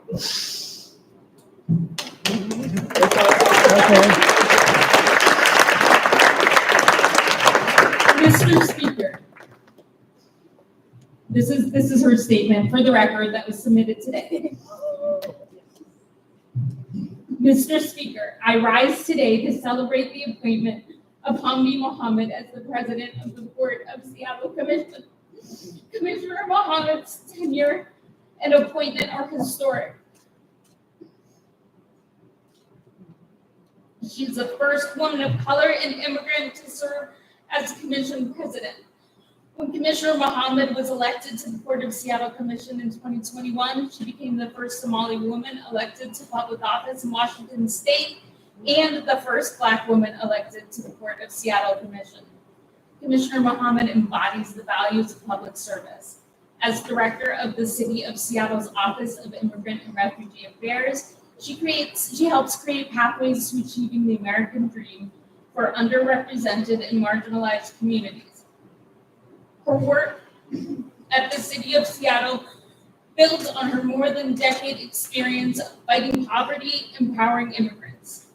Mr. Speaker, this is her statement for the record that was submitted today. Mr. Speaker, I rise today to celebrate the appointment of Hamdi Mohamed as the president of the Port of Seattle Commission. Commissioner Mohamed's tenure and appointment are historic. She's the first woman of color and immigrant to serve as commission president. When Commissioner Mohamed was elected to the Port of Seattle Commission in 2021, she became the first Somali woman elected to public office in Washington State and the first Black woman elected to the Port of Seattle Commission. Commissioner Mohamed embodies the values of public service. As director of the City of Seattle's Office of Immigrant and Refugee Affairs, she helps create pathways to achieving the American dream for underrepresented and marginalized communities. Her work at the City of Seattle builds on her more than decade experience fighting poverty, empowering immigrants.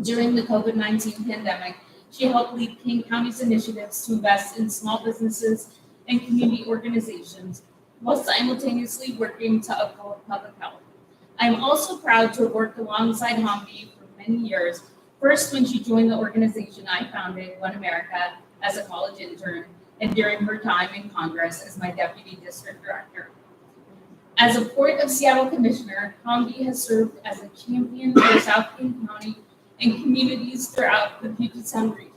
During the COVID-19 pandemic, she helped lead King County's initiatives to invest in small businesses and community organizations while simultaneously working to uphold public health. I am also proud to have worked alongside Hamdi for many years, first when she joined the organization I founded, One America, as a college intern, and during her time in Congress as my deputy district director. As a Port of Seattle commissioner, Hamdi has served as a champion for South King County and communities throughout the Puget Sound region.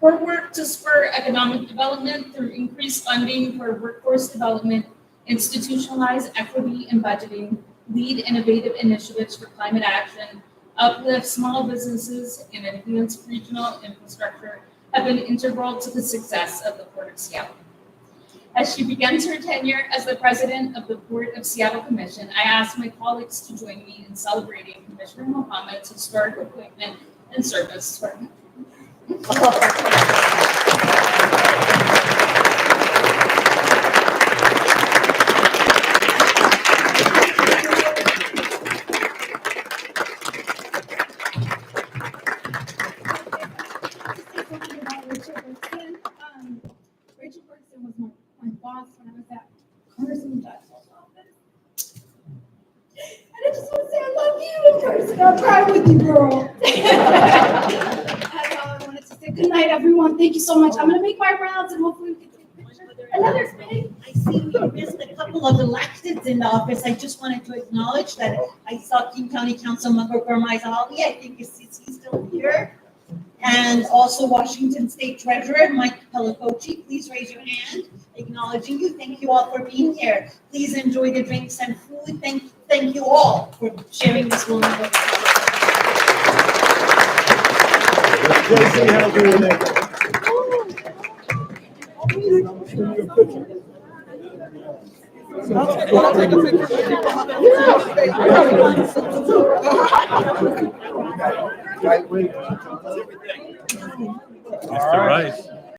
Her work to spur economic development through increased funding for workforce development, institutionalize equity and budgeting, lead innovative initiatives for climate action, uplift small businesses, and enhance regional infrastructure have been integral to the success of the Port of Seattle. As she begins her tenure as the president of the Port of Seattle Commission, I ask my colleagues to join me in celebrating Commissioner Mohamed's historic appointment and service to our country. I'll cry with you, girl. That's all I wanted to say. Good night, everyone. Thank you so much. I'm gonna make my rounds and hopefully we can take pictures. Another thing. I see we missed a couple of electeds in the office. I just wanted to acknowledge that I saw King County Councilmember Gurmai Ali. I think he's still here. And also Washington State Treasurer Mike Pelicoci. Please raise your hand, acknowledging you. Thank you all for being here. Please enjoy the drinks and food. Thank you all for sharing this moment with us. Mr. Rice.